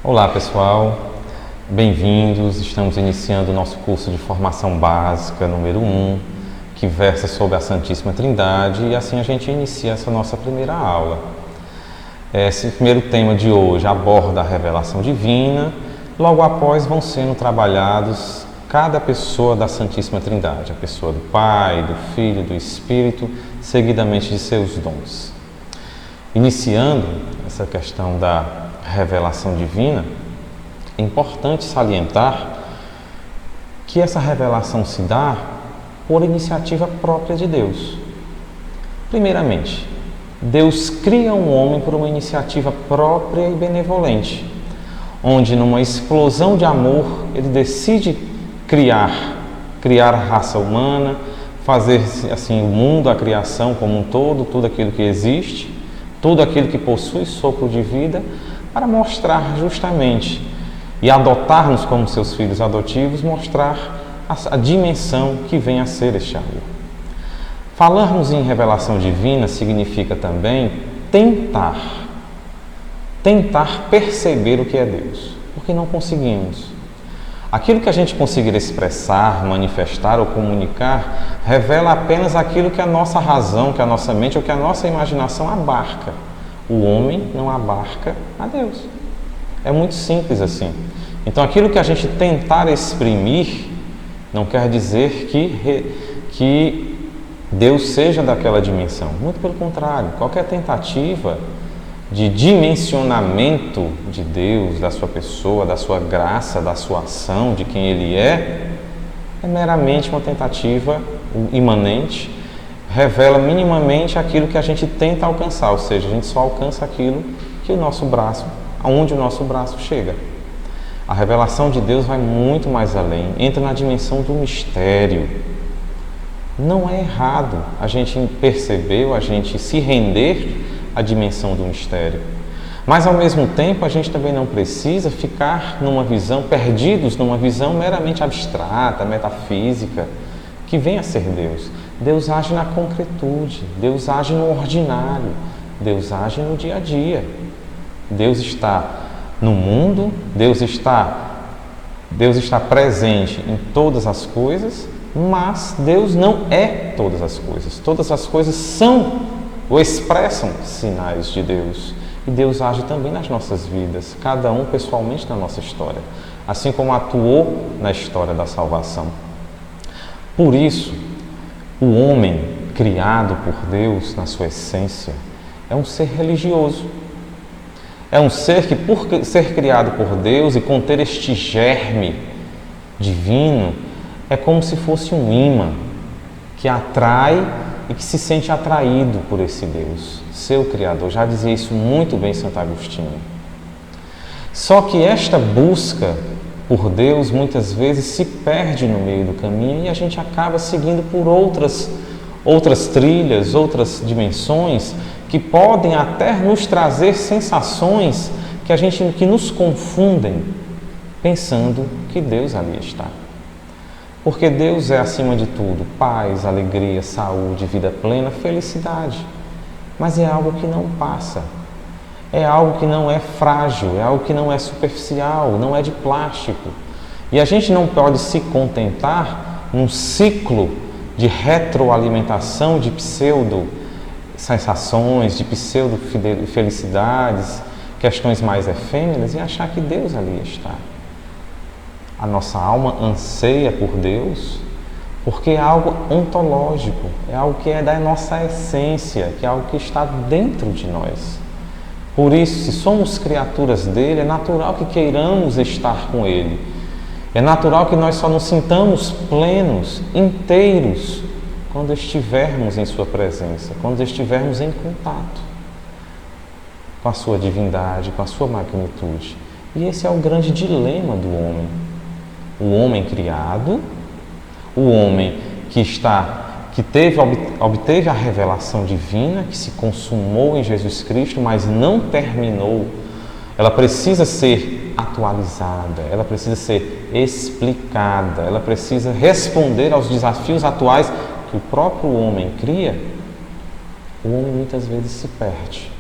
Olá pessoal, bem-vindos. Estamos iniciando o nosso curso de formação básica número 1, que versa sobre a Santíssima Trindade, e assim a gente inicia essa nossa primeira aula. Esse primeiro tema de hoje aborda a revelação divina, logo após vão sendo trabalhados cada pessoa da Santíssima Trindade, a pessoa do Pai, do Filho, do Espírito, seguidamente de seus dons. Iniciando essa questão da revelação divina, é importante salientar que essa revelação se dá por iniciativa própria de Deus. Primeiramente, Deus cria um homem por uma iniciativa própria e benevolente, onde numa explosão de amor ele decide criar a raça humana, fazer assim o mundo, a criação como um todo, tudo aquilo que existe, tudo aquilo que possui sopro de vida, para mostrar justamente e adotar-nos como seus filhos adotivos, mostrar a dimensão que vem a ser este amor. Falarmos em revelação divina significa também tentar perceber o que é Deus, porque não conseguimos. Aquilo que a gente conseguir expressar, manifestar ou comunicar revela apenas aquilo que a nossa razão, que a nossa mente ou que a nossa imaginação abarca. O homem não abarca a Deus. É muito simples assim. Então, aquilo que a gente tentar exprimir não quer dizer que Deus seja daquela dimensão. Muito pelo contrário, qualquer tentativa de dimensionamento de Deus, da sua pessoa, da sua graça, da sua ação, de quem Ele é meramente uma tentativa imanente, revela minimamente aquilo que a gente tenta alcançar, ou seja, a gente só alcança aquilo que aonde o nosso braço chega. A revelação de Deus vai muito mais além, entra na dimensão do mistério. Não é errado a gente perceber, a gente se render à dimensão do mistério. Mas, ao mesmo tempo, a gente também não precisa ficar perdidos numa visão meramente abstrata, metafísica, que vem a ser Deus. Deus age na concretude, Deus age no ordinário, Deus age no dia a dia. Deus está no mundo, Deus está presente em todas as coisas, mas Deus não é todas as coisas. Todas as coisas são ou expressam sinais de Deus. E Deus age também nas nossas vidas, cada um pessoalmente na nossa história, assim como atuou na história da salvação. Por isso, o homem criado por Deus na sua essência é um ser religioso. É um ser que, por ser criado por Deus e conter este germe divino, é como se fosse um imã que atrai e que se sente atraído por esse Deus, seu Criador. Já dizia isso muito bem Santo Agostinho. Só que esta busca por Deus muitas vezes se perde no meio do caminho e a gente acaba seguindo por outras trilhas, outras dimensões que podem até nos trazer sensações que nos confundem, pensando que Deus ali está. Porque Deus é, acima de tudo, paz, alegria, saúde, vida plena, felicidade. Mas é algo que não passa. É algo que não é frágil, é algo que não é superficial, não é de plástico. E a gente não pode se contentar num ciclo de retroalimentação de pseudo-sensações, de pseudo-felicidades, questões mais efêmeras e achar que Deus ali está. A nossa alma anseia por Deus porque é algo ontológico, é algo que é da nossa essência, que é algo que está dentro de nós. Por isso, se somos criaturas dele, é natural que queiramos estar com ele. É natural que nós só nos sintamos plenos, inteiros, quando estivermos em sua presença, quando estivermos em contato com a sua divindade, com a sua magnitude. E esse é o grande dilema do homem. O homem criado, o homem que obteve a revelação divina, que se consumou em Jesus Cristo, mas não terminou. Ela precisa ser atualizada, ela precisa ser explicada, ela precisa responder aos desafios atuais que o próprio homem cria. O homem muitas vezes se perde.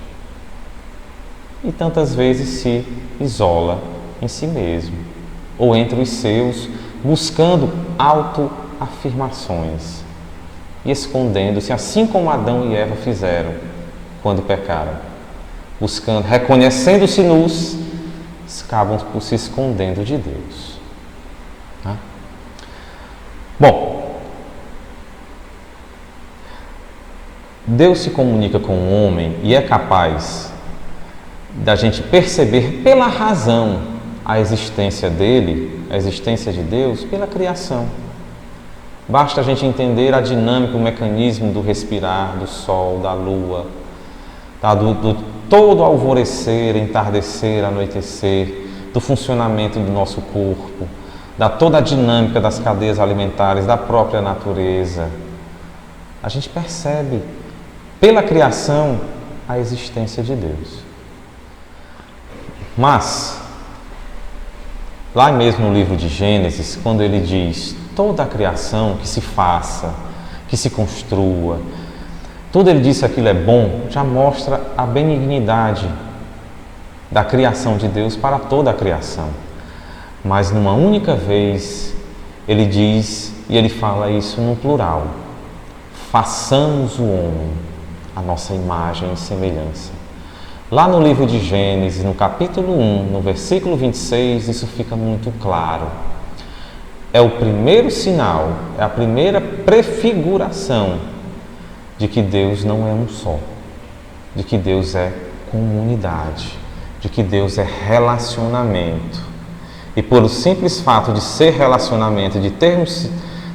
e tantas vezes se isola em si mesmo, ou entre os seus, buscando autoafirmações e escondendo-se, assim como Adão e Eva fizeram quando pecaram, buscando, reconhecendo-se nus, acabam por se escondendo de Deus. Tá? Bom, Deus se comunica com o homem e é capaz da gente perceber pela razão a existência dele, a existência de Deus, pela criação. Basta a gente entender a dinâmica, o mecanismo do respirar, do sol, da lua, tá? do todo alvorecer, entardecer, anoitecer, do funcionamento do nosso corpo, da toda a dinâmica das cadeias alimentares, da própria natureza. A gente percebe pela criação a existência de Deus. Mas, lá mesmo no livro de Gênesis, quando ele diz toda a criação que se faça, que se construa, tudo ele diz que aquilo é bom, já mostra a benignidade da criação de Deus para toda a criação. Mas numa única vez, ele diz, e ele fala isso no plural: façamos o homem a nossa imagem e semelhança. Lá no livro de Gênesis, no capítulo 1, no versículo 26, isso fica muito claro. É o primeiro sinal, é a primeira prefiguração de que Deus não é um só, de que Deus é comunidade, de que Deus é relacionamento. E por o simples fato de ser relacionamento, de termos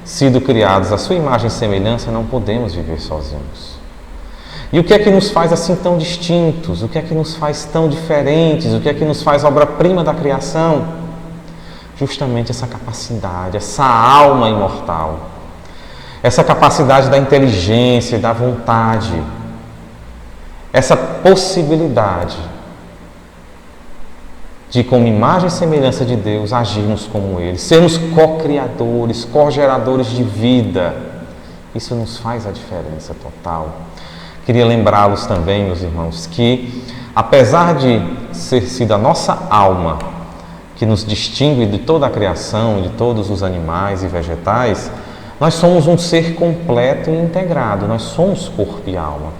sido criados à sua imagem e semelhança, não podemos viver sozinhos. E o que é que nos faz assim tão distintos? O que é que nos faz tão diferentes? O que é que nos faz obra-prima da criação? Justamente essa capacidade, essa alma imortal, essa capacidade da inteligência e da vontade, essa possibilidade de, como imagem e semelhança de Deus, agirmos como Ele, sermos co-criadores, co-geradores de vida. Isso nos faz a diferença total. Queria lembrá-los também, meus irmãos, que apesar de ser sido a nossa alma que nos distingue de toda a criação, de todos os animais e vegetais, nós somos um ser completo e integrado, nós somos corpo e alma.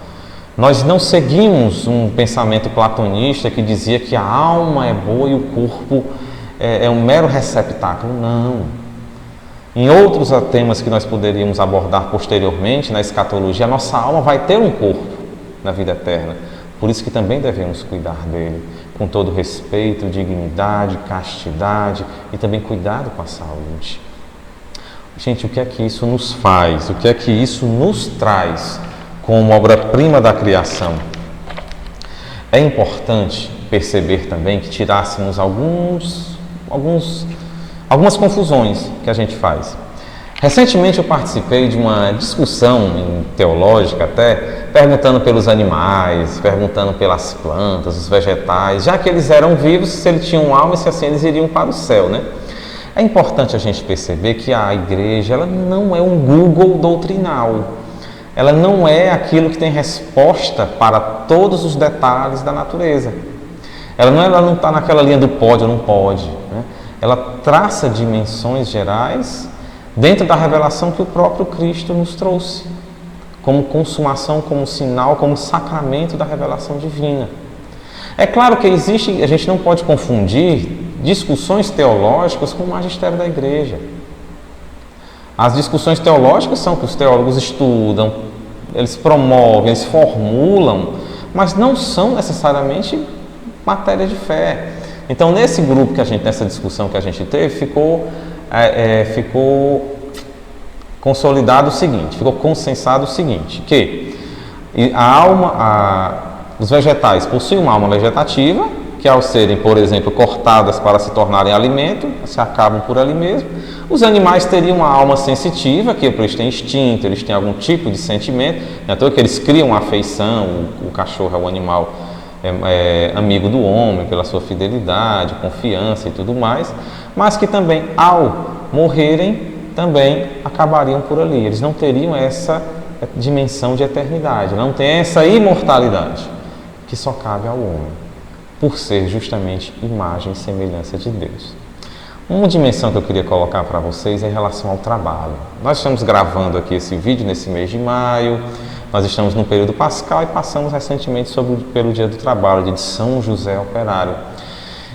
Nós não seguimos um pensamento platonista que dizia que a alma é boa e o corpo é um mero receptáculo. Não. Em outros temas que nós poderíamos abordar posteriormente na escatologia, a nossa alma vai ter um corpo na vida eterna. Por isso que também devemos cuidar dele, com todo respeito, dignidade, castidade e também cuidado com a saúde. Gente, o que é que isso nos faz? O que é que isso nos traz como obra-prima da criação? É importante perceber também que tirássemos algumas confusões que a gente faz. Recentemente eu participei de uma discussão teológica até, perguntando pelos animais, perguntando pelas plantas, os vegetais, já que eles eram vivos, se eles tinham alma e se assim eles iriam para o céu, né? É importante a gente perceber que a igreja ela não é um Google doutrinal. Ela não é aquilo que tem resposta para todos os detalhes da natureza. Ela não está naquela linha do pode ou não pode, né? Ela traça dimensões gerais dentro da revelação que o próprio Cristo nos trouxe, como consumação, como sinal, como sacramento da revelação divina. É claro que a gente não pode confundir discussões teológicas com o magistério da igreja. As discussões teológicas são que os teólogos estudam, eles promovem, eles formulam, mas não são necessariamente matéria de fé. Então, nesse grupo nessa discussão que a gente teve, ficou consolidado o seguinte, ficou consensado o seguinte, que os vegetais possuem uma alma vegetativa, que ao serem, por exemplo, cortadas para se tornarem alimento, se acabam por ali mesmo. Os animais teriam uma alma sensitiva, que eles têm instinto, eles têm algum tipo de sentimento, então que eles criam uma afeição, o cachorro é o animal amigo do homem, pela sua fidelidade, confiança e tudo mais, mas que também, ao morrerem, também acabariam por ali. Eles não teriam essa dimensão de eternidade, não tem essa imortalidade que só cabe ao homem. por ser justamente imagem e semelhança de Deus. Uma dimensão que eu queria colocar para vocês é em relação ao trabalho. Nós estamos gravando aqui esse vídeo nesse mês de maio, nós estamos no período pascal e passamos recentemente pelo Dia do Trabalho, dia de São José Operário.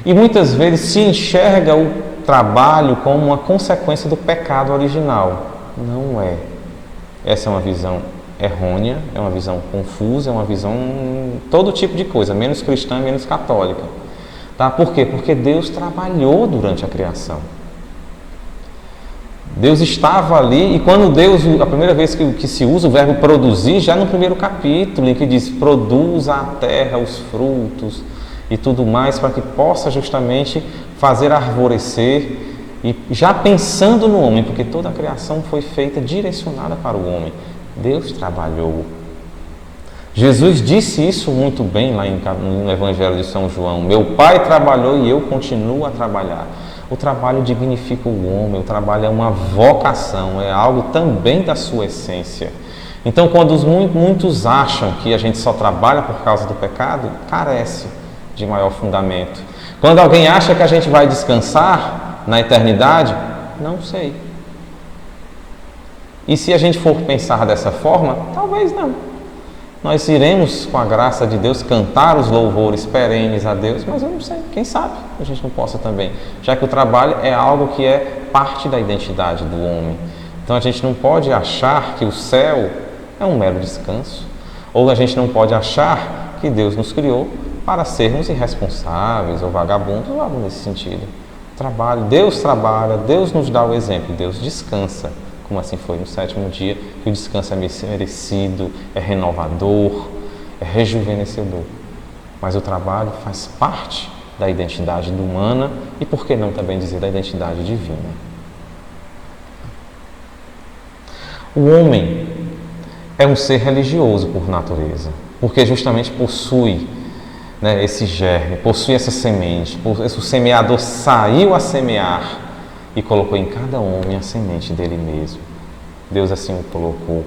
E muitas vezes se enxerga o trabalho como uma consequência do pecado original. Não é. Essa é uma visão errônea, é uma visão confusa, é uma visão todo tipo de coisa, menos cristã, menos católica. Tá? Por quê? Porque Deus trabalhou durante a criação. Deus estava ali, e quando Deus, a primeira vez que se usa o verbo produzir, já no primeiro capítulo, em que diz, produza a terra os frutos e tudo mais, para que possa justamente fazer arvorecer, e já pensando no homem, porque toda a criação foi feita direcionada para o homem. Deus trabalhou. Jesus disse isso muito bem lá no Evangelho de São João. Meu Pai trabalhou e eu continuo a trabalhar. O trabalho dignifica o homem, o trabalho é uma vocação, é algo também da sua essência. Então, quando muitos acham que a gente só trabalha por causa do pecado, carece de maior fundamento. Quando alguém acha que a gente vai descansar na eternidade, não sei. E se a gente for pensar dessa forma, talvez não. Nós iremos, com a graça de Deus, cantar os louvores perenes a Deus, mas eu não sei, quem sabe a gente não possa também, já que o trabalho é algo que é parte da identidade do homem. Então a gente não pode achar que o céu é um mero descanso, ou a gente não pode achar que Deus nos criou para sermos irresponsáveis ou vagabundos, ou algo nesse sentido. Deus trabalha, Deus nos dá o exemplo, Deus descansa. Como assim foi no sétimo dia, que o descanso é merecido, é renovador, é rejuvenescedor. Mas o trabalho faz parte da identidade humana e, por que não também dizer, da identidade divina. O homem é um ser religioso por natureza, porque justamente possui, né, esse germe, possui essa semente, o semeador saiu a semear e colocou em cada homem a semente dele mesmo. Deus assim o colocou.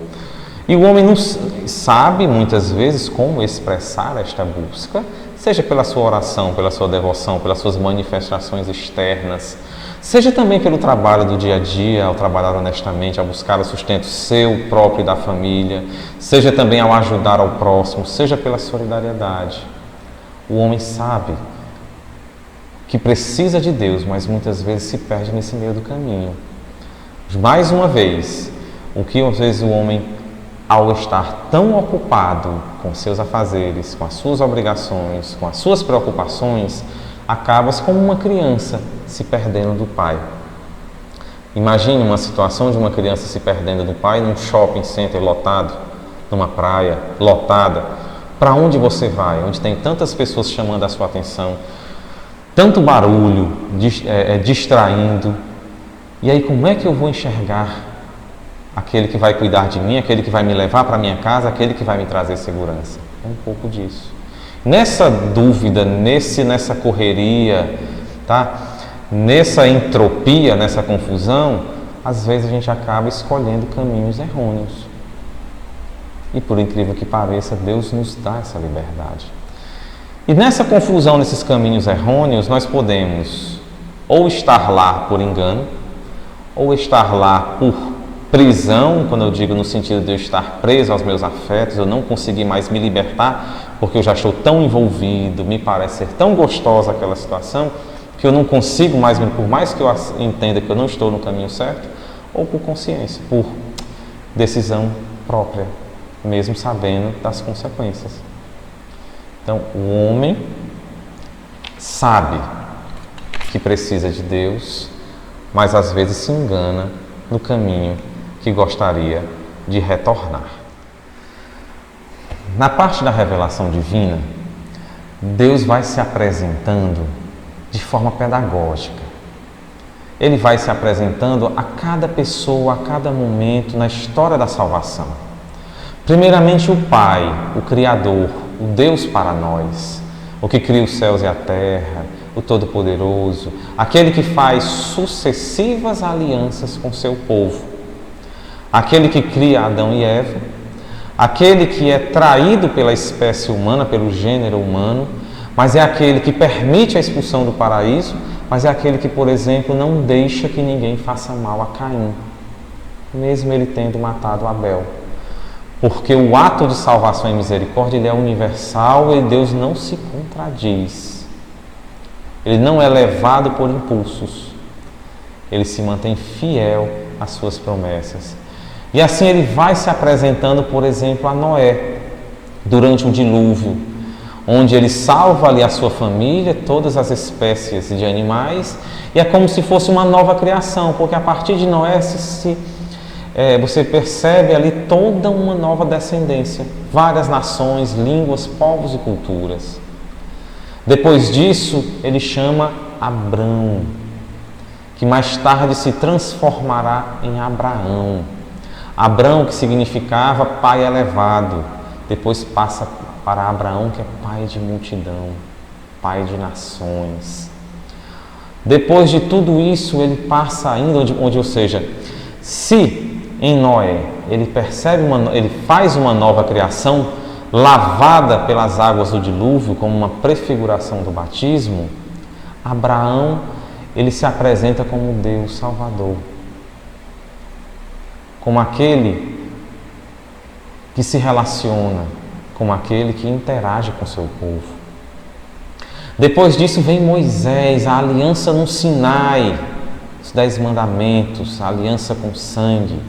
E o homem não sabe, muitas vezes, como expressar esta busca, seja pela sua oração, pela sua devoção, pelas suas manifestações externas, seja também pelo trabalho do dia a dia, ao trabalhar honestamente, ao buscar o sustento seu, próprio e da família, seja também ao ajudar ao próximo, seja pela solidariedade. O homem sabe que precisa de Deus, mas muitas vezes se perde nesse meio do caminho. Mais uma vez, o que às vezes o homem, ao estar tão ocupado com seus afazeres, com as suas obrigações, com as suas preocupações, acaba como uma criança se perdendo do pai. Imagine uma situação de uma criança se perdendo do pai num shopping center lotado, numa praia lotada. Para onde você vai? Onde tem tantas pessoas chamando a sua atenção, tanto barulho, distraindo. E aí, como é que eu vou enxergar aquele que vai cuidar de mim, aquele que vai me levar para minha casa, aquele que vai me trazer segurança? É um pouco disso. Nessa dúvida, nessa correria, tá? Nessa entropia, nessa confusão, às vezes a gente acaba escolhendo caminhos errôneos. E por incrível que pareça, Deus nos dá essa liberdade. E nessa confusão, nesses caminhos errôneos, nós podemos ou estar lá por engano, ou estar lá por prisão, quando eu digo no sentido de eu estar preso aos meus afetos, eu não conseguir mais me libertar, porque eu já estou tão envolvido, me parece ser tão gostosa aquela situação, que eu não consigo mais, por mais que eu entenda que eu não estou no caminho certo, ou por consciência, por decisão própria, mesmo sabendo das consequências. Então, o homem sabe que precisa de Deus, mas às vezes se engana no caminho que gostaria de retornar. Na parte da revelação divina, Deus vai se apresentando de forma pedagógica. Ele vai se apresentando a cada pessoa, a cada momento na história da salvação. Primeiramente o Pai, o Criador, o Deus para nós, o que cria os céus e a terra, o Todo-Poderoso, aquele que faz sucessivas alianças com seu povo, aquele que cria Adão e Eva, aquele que é traído pela espécie humana, pelo gênero humano, mas é aquele que permite a expulsão do paraíso, mas é aquele que, por exemplo, não deixa que ninguém faça mal a Caim, mesmo ele tendo matado Abel. Porque o ato de salvação e misericórdia ele é universal e Deus não se contradiz. Ele não é levado por impulsos. Ele se mantém fiel às suas promessas. E assim ele vai se apresentando, por exemplo, a Noé, durante o dilúvio, onde ele salva ali a sua família, todas as espécies de animais, e é como se fosse uma nova criação, porque a partir de Noé você percebe ali toda uma nova descendência, várias nações, línguas, povos e culturas. Depois disso, ele chama Abrão, que mais tarde se transformará em Abraão. Abrão, que significava pai elevado, depois passa para Abraão, que é pai de multidão, pai de nações. Depois de tudo isso, ele passa ainda ou seja, se em Noé ele faz uma nova criação, lavada pelas águas do dilúvio, como uma prefiguração do batismo, Abraão, ele se apresenta como Deus Salvador, como aquele que se relaciona, como aquele que interage com seu povo. Depois disso vem Moisés, a aliança no Sinai, os 10 mandamentos, a aliança com sangue,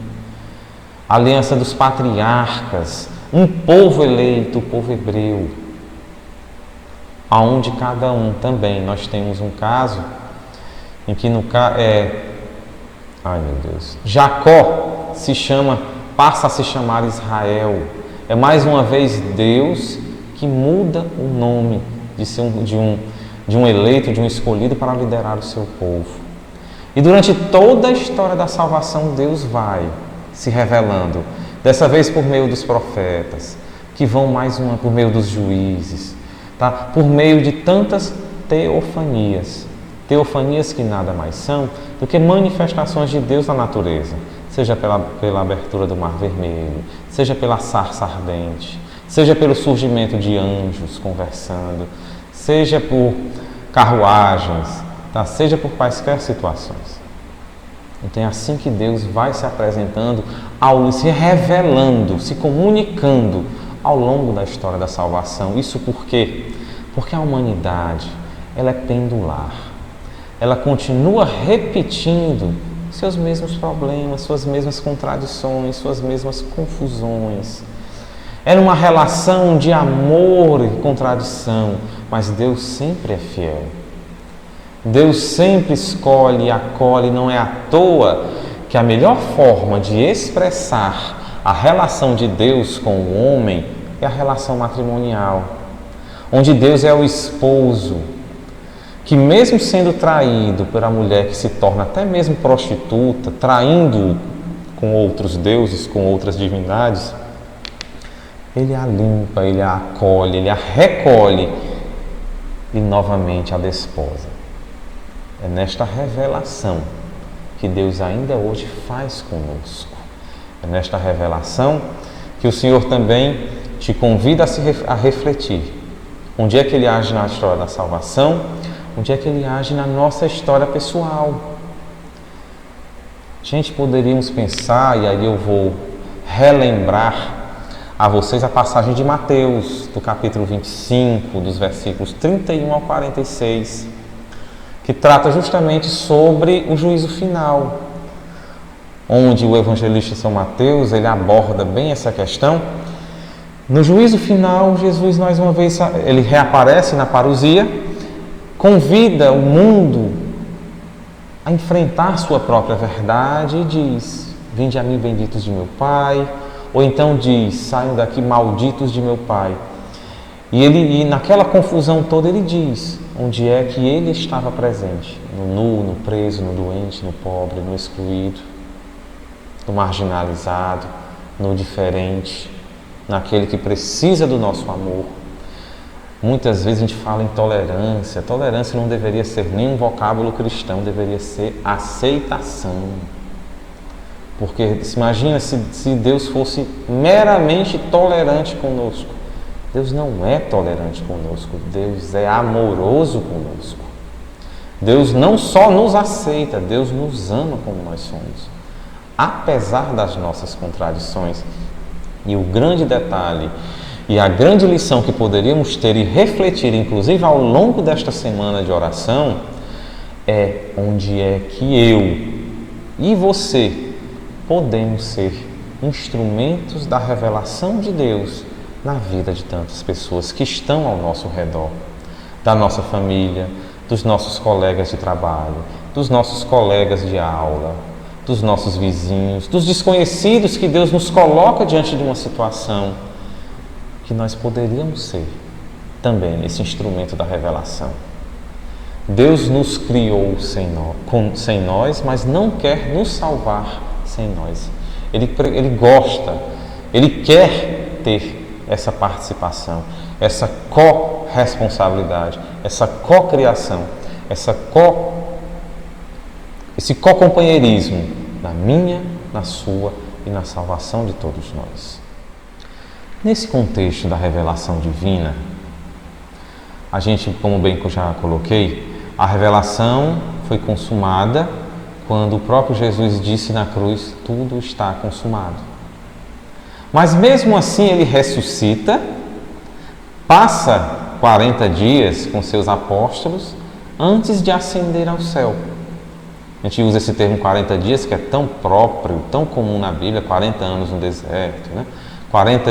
a aliança dos patriarcas, um povo eleito, o povo hebreu, aonde cada um também, nós temos um caso em que Jacó passa a se chamar Israel. É mais uma vez Deus que muda o nome de um eleito, de um escolhido para liderar o seu povo. E durante toda a história da salvação, Deus vai se revelando, dessa vez por meio dos profetas, que vão por meio dos juízes, tá? Por meio de tantas teofanias que nada mais são do que manifestações de Deus na natureza, seja pela abertura do Mar Vermelho, seja pela sarça ardente, seja pelo surgimento de anjos conversando, seja por carruagens, tá? Seja por quaisquer situações. Então é assim que Deus vai se apresentando, se revelando, se comunicando ao longo da história da salvação. Isso por quê? Porque a humanidade, ela é pendular. Ela continua repetindo seus mesmos problemas, suas mesmas contradições, suas mesmas confusões. Era uma relação de amor e contradição, mas Deus sempre é fiel. Deus sempre escolhe e acolhe, não é à toa que a melhor forma de expressar a relação de Deus com o homem é a relação matrimonial, onde Deus é o esposo, que mesmo sendo traído pela mulher que se torna até mesmo prostituta, traindo com outros deuses, com outras divindades, Ele a limpa, Ele a acolhe, Ele a recolhe e novamente a desposa. É nesta revelação que Deus ainda hoje faz conosco. É nesta revelação que o Senhor também te convida a refletir. Onde é que Ele age na história da salvação? Onde é que Ele age na nossa história pessoal? Gente, poderíamos pensar, e aí eu vou relembrar a vocês a passagem de Mateus, do capítulo 25, dos versículos 31 ao 46, que trata justamente sobre o juízo final, onde o evangelista São Mateus, ele aborda bem essa questão. No juízo final, Jesus, mais uma vez, ele reaparece na parousia, convida o mundo a enfrentar sua própria verdade e diz: vinde a mim, benditos de meu Pai, ou então diz: saiam daqui, malditos de meu Pai. E naquela confusão toda ele diz onde é que ele estava presente: no nu, no preso, no doente, no pobre, no excluído, no marginalizado, no diferente, naquele que precisa do nosso amor. Muitas vezes a gente fala em tolerância. Tolerância não deveria ser nenhum vocábulo cristão, deveria ser aceitação. Porque imagina se Deus fosse meramente tolerante conosco. Deus não é tolerante conosco, Deus é amoroso conosco. Deus não só nos aceita, Deus nos ama como nós somos, apesar das nossas contradições. E o grande detalhe e a grande lição que poderíamos ter e refletir, inclusive ao longo desta semana de oração, é onde é que eu e você podemos ser instrumentos da revelação de Deus na vida de tantas pessoas que estão ao nosso redor, da nossa família, dos nossos colegas de trabalho, dos nossos colegas de aula, dos nossos vizinhos, dos desconhecidos que Deus nos coloca diante de uma situação, que nós poderíamos ser também esse instrumento da revelação. Deus nos criou sem nós, mas não quer nos salvar sem nós. Ele gosta, Ele quer ter essa participação, essa corresponsabilidade, essa cocriação, esse co-companheirismo na minha, na sua e na salvação de todos nós. Nesse contexto da revelação divina, a gente, como bem que eu já coloquei, a revelação foi consumada quando o próprio Jesus disse na cruz: tudo está consumado. Mas mesmo assim ele ressuscita, passa 40 dias com seus apóstolos antes de ascender ao céu. A gente usa esse termo 40 dias, que é tão próprio, tão comum na Bíblia, 40 anos no deserto, né? 40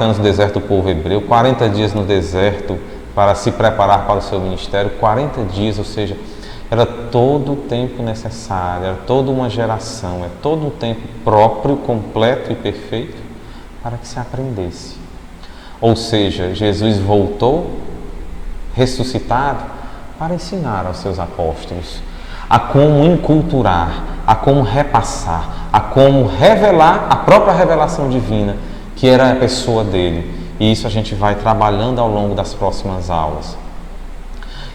anos no deserto do povo hebreu, 40 dias no deserto para se preparar para o seu ministério, 40 dias, ou seja, era todo o tempo necessário, era toda uma geração, é todo um tempo próprio, completo e perfeito para que se aprendesse. Ou seja, Jesus voltou ressuscitado para ensinar aos seus apóstolos a como enculturar, a como repassar, a como revelar a própria revelação divina, que era a pessoa dele. E isso a gente vai trabalhando ao longo das próximas aulas.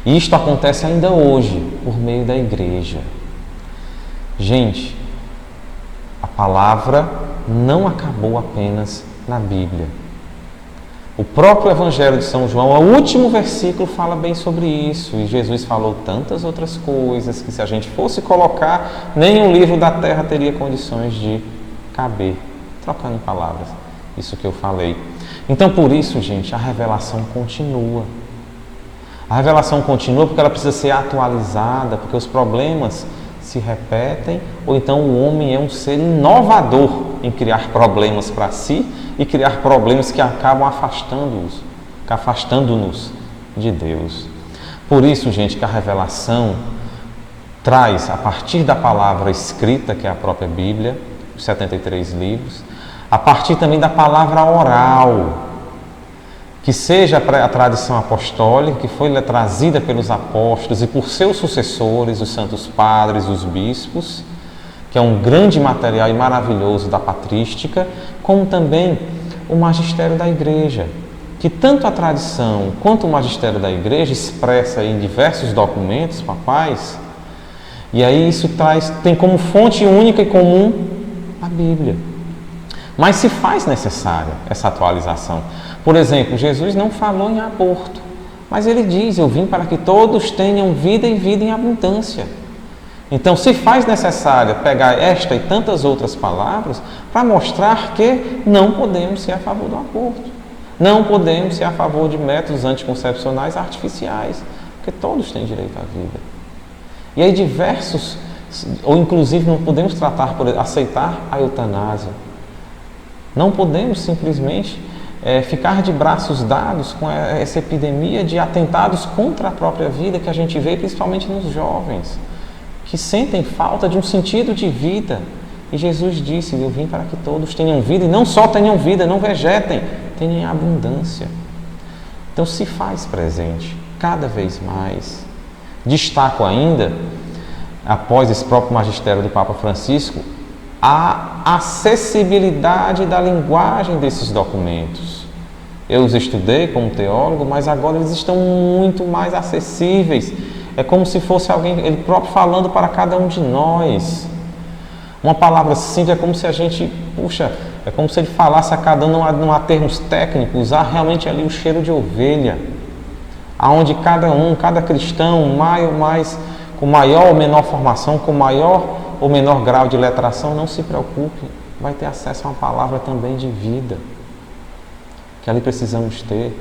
E isto acontece ainda hoje, por meio da igreja. Gente, a palavra não acabou apenas na Bíblia. O próprio Evangelho de São João, o último versículo, fala bem sobre isso. E Jesus falou tantas outras coisas que, se a gente fosse colocar, nem o livro da terra teria condições de caber. Trocando em palavras, isso que eu falei. Então, por isso, gente, a revelação continua. A revelação continua porque ela precisa ser atualizada, porque os problemas se repetem, ou então o homem é um ser inovador em criar problemas para si e criar problemas que acabam afastando-nos de Deus. Por isso, gente, que a revelação traz, a partir da palavra escrita, que é a própria Bíblia, os 73 livros, a partir também da palavra oral, que seja a tradição apostólica, que foi trazida pelos apóstolos e por seus sucessores, os santos padres, os bispos, que é um grande material e maravilhoso da patrística, como também o magistério da igreja, que tanto a tradição quanto o magistério da igreja expressa em diversos documentos papais, e aí isso tem como fonte única e comum a Bíblia. Mas se faz necessária essa atualização. Por exemplo, Jesus não falou em aborto, mas ele diz: eu vim para que todos tenham vida e vida em abundância. Então, se faz necessário pegar esta e tantas outras palavras para mostrar que não podemos ser a favor do aborto, não podemos ser a favor de métodos anticoncepcionais artificiais, porque todos têm direito à vida. E aí ou inclusive não podemos aceitar a eutanásia. Não podemos simplesmente ficar de braços dados com essa epidemia de atentados contra a própria vida que a gente vê principalmente nos jovens, que sentem falta de um sentido de vida. E Jesus disse: eu vim para que todos tenham vida, e não só tenham vida, não vegetem, tenham em abundância. Então se faz presente cada vez mais. Destaco ainda, após esse próprio magistério do Papa Francisco, a acessibilidade da linguagem desses documentos. Eu os estudei como teólogo, mas agora eles estão muito mais acessíveis. É como se fosse alguém, ele próprio, falando para cada um de nós. Uma palavra simples é como se a gente, É como se ele falasse a cada um, não há termos técnicos, usar realmente ali o cheiro de ovelha, aonde cada cristão, com maior ou menor formação, com maior ou menor grau de letração, não se preocupe, vai ter acesso a uma palavra também de vida, que ali precisamos ter.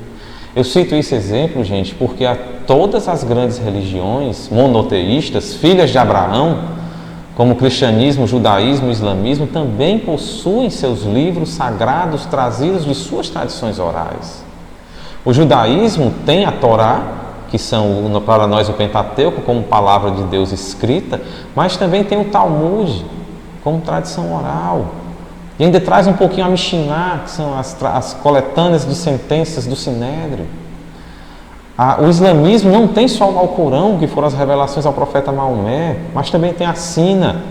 Eu cito esse exemplo, gente, porque todas as grandes religiões monoteístas, filhas de Abraão, como o cristianismo, o judaísmo, o islamismo, também possuem seus livros sagrados trazidos de suas tradições orais. O judaísmo tem a Torá, que são para nós o Pentateuco, como palavra de Deus escrita, mas também tem o Talmud, como tradição oral. E ainda traz um pouquinho a Mishnah, que são as coletâneas de sentenças do Sinédrio. O islamismo não tem só o Alcorão, que foram as revelações ao profeta Maomé, mas também tem a Sina,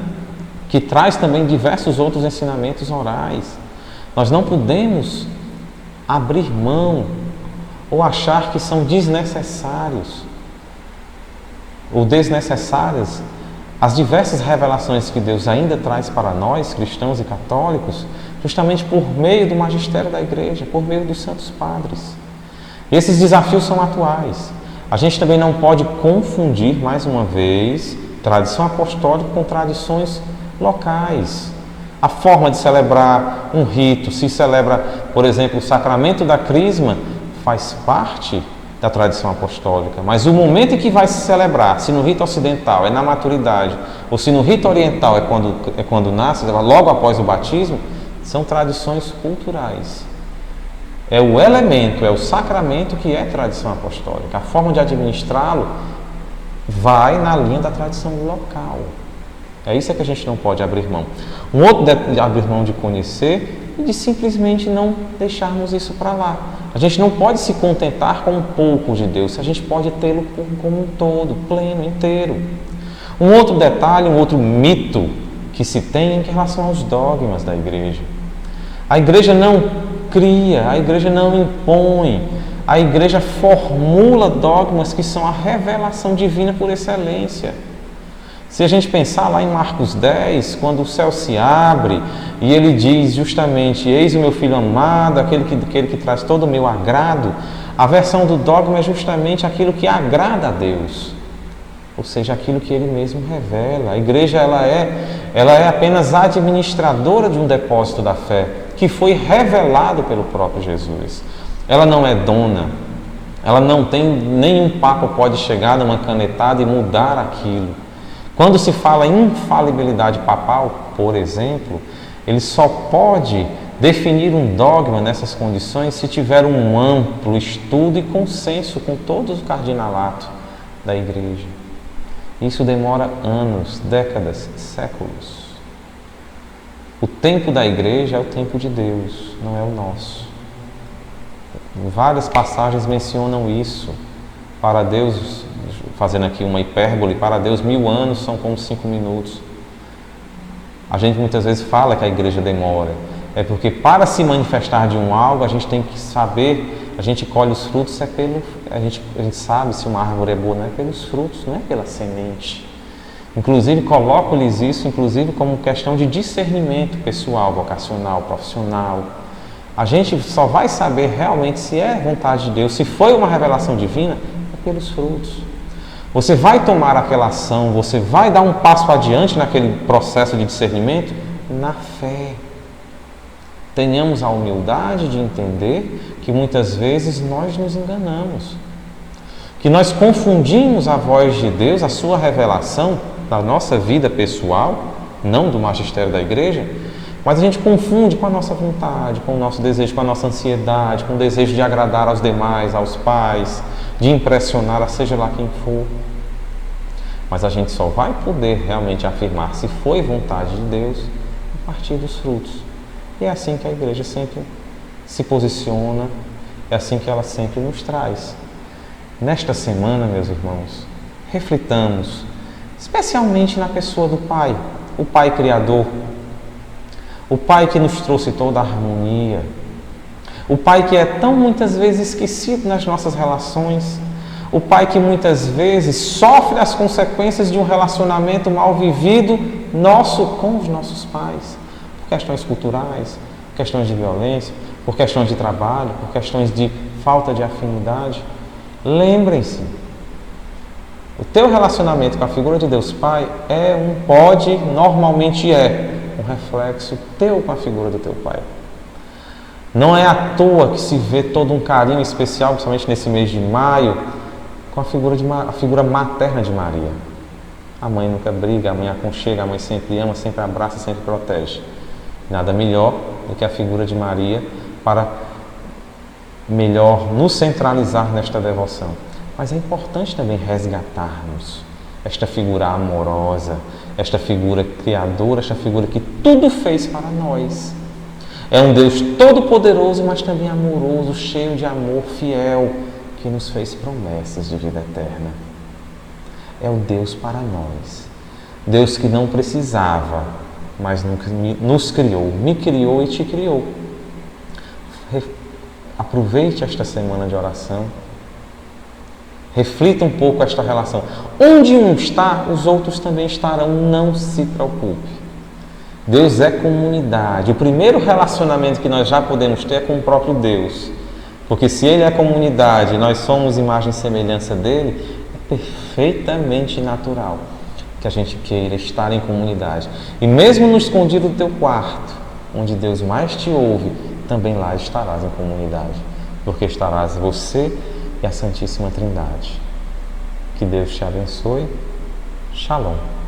que traz também diversos outros ensinamentos orais. Nós não podemos abrir mão ou achar que são desnecessários ou desnecessárias as diversas revelações que Deus ainda traz para nós, cristãos e católicos, justamente por meio do magistério da Igreja, por meio dos santos padres. Esses desafios são atuais. A gente também não pode confundir, mais uma vez, tradição apostólica com tradições locais. A forma de celebrar um rito, se celebra, por exemplo, o sacramento da Crisma, faz parte da tradição apostólica, mas o momento em que vai se celebrar, se no rito ocidental é na maturidade, ou se no rito oriental é quando nasce, logo após o batismo, são tradições culturais. É o elemento, é o sacramento que é tradição apostólica. A forma de administrá-lo vai na linha da tradição local. É isso que a gente não pode abrir mão. Um outro de abrir mão de conhecer e de simplesmente não deixarmos isso para lá. A gente não pode se contentar com um pouco de Deus, a gente pode tê-lo como um todo, pleno, inteiro. Um outro detalhe, um outro mito que se tem em relação aos dogmas da igreja. A igreja não cria, a igreja não impõe, a igreja formula dogmas que são a revelação divina por excelência. Se a gente pensar lá em Marcos 10, quando o céu se abre e ele diz justamente, eis o meu filho amado, aquele que traz todo o meu agrado, a versão do dogma é justamente aquilo que agrada a Deus, ou seja, aquilo que ele mesmo revela. A igreja ela é apenas administradora de um depósito da fé, que foi revelado pelo próprio Jesus. Ela não é dona, ela não tem, nenhum papa pode chegar numa canetada e mudar aquilo. Quando se fala em infalibilidade papal, por exemplo, ele só pode definir um dogma nessas condições se tiver um amplo estudo e consenso com todo o cardinalato da igreja. Isso demora anos, décadas, séculos. O tempo da igreja é o tempo de Deus, não é o nosso. Várias passagens mencionam isso. Para Deus, fazendo aqui uma hipérbole, para Deus 1000 anos são como 5 minutos. A gente muitas vezes fala que a igreja demora. É porque para se manifestar de um algo, a gente tem que saber, a gente colhe os frutos, a gente sabe se uma árvore é boa, não é pelos frutos, não é pela semente. Inclusive, coloco-lhes isso, inclusive, como questão de discernimento pessoal, vocacional, profissional. A gente só vai saber realmente se é vontade de Deus, se foi uma revelação divina, é pelos frutos. Você vai tomar aquela ação, você vai dar um passo adiante naquele processo de discernimento na fé. Tenhamos a humildade de entender que muitas vezes nós nos enganamos, que nós confundimos a voz de Deus, a sua revelação da nossa vida pessoal, não do magistério da igreja, mas a gente confunde com a nossa vontade, com o nosso desejo, com a nossa ansiedade, com o desejo de agradar aos demais, aos pais, de impressionar a seja lá quem for. Mas a gente só vai poder realmente afirmar se foi vontade de Deus a partir dos frutos. E é assim que a igreja sempre se posiciona, é assim que ela sempre nos traz. Nesta semana, meus irmãos, reflitamos especialmente na pessoa do Pai, o Pai Criador, o Pai que nos trouxe toda a harmonia, o Pai que é tão muitas vezes esquecido nas nossas relações, o Pai que muitas vezes sofre as consequências de um relacionamento mal vivido nosso com os nossos pais, por questões culturais, questões de violência, por questões de trabalho, por questões de falta de afinidade. Lembrem-se, o teu relacionamento com a figura de Deus Pai normalmente é um reflexo teu com a figura do teu Pai. Não é à toa que se vê todo um carinho especial, principalmente nesse mês de maio, com a figura materna de Maria. A mãe nunca briga, a mãe aconchega, a mãe sempre ama, sempre abraça, sempre protege. Nada melhor do que a figura de Maria para melhor nos centralizar nesta devoção. Mas é importante também resgatarmos esta figura amorosa, esta figura criadora, esta figura que tudo fez para nós. É um Deus todo-poderoso, mas também amoroso, cheio de amor, fiel, que nos fez promessas de vida eterna. É o Deus para nós. Deus que não precisava, mas nos criou, me criou e te criou. Aproveite esta semana de oração. Reflita um pouco esta relação. Onde um está, os outros também estarão. Não se preocupe. Deus é comunidade. O primeiro relacionamento que nós já podemos ter é com o próprio Deus. Porque se Ele é comunidade e nós somos imagem e semelhança dEle, é perfeitamente natural que a gente queira estar em comunidade. E mesmo no escondido do teu quarto, onde Deus mais te ouve, também lá estarás em comunidade. Porque estarás você e a Santíssima Trindade. Que Deus te abençoe. Shalom.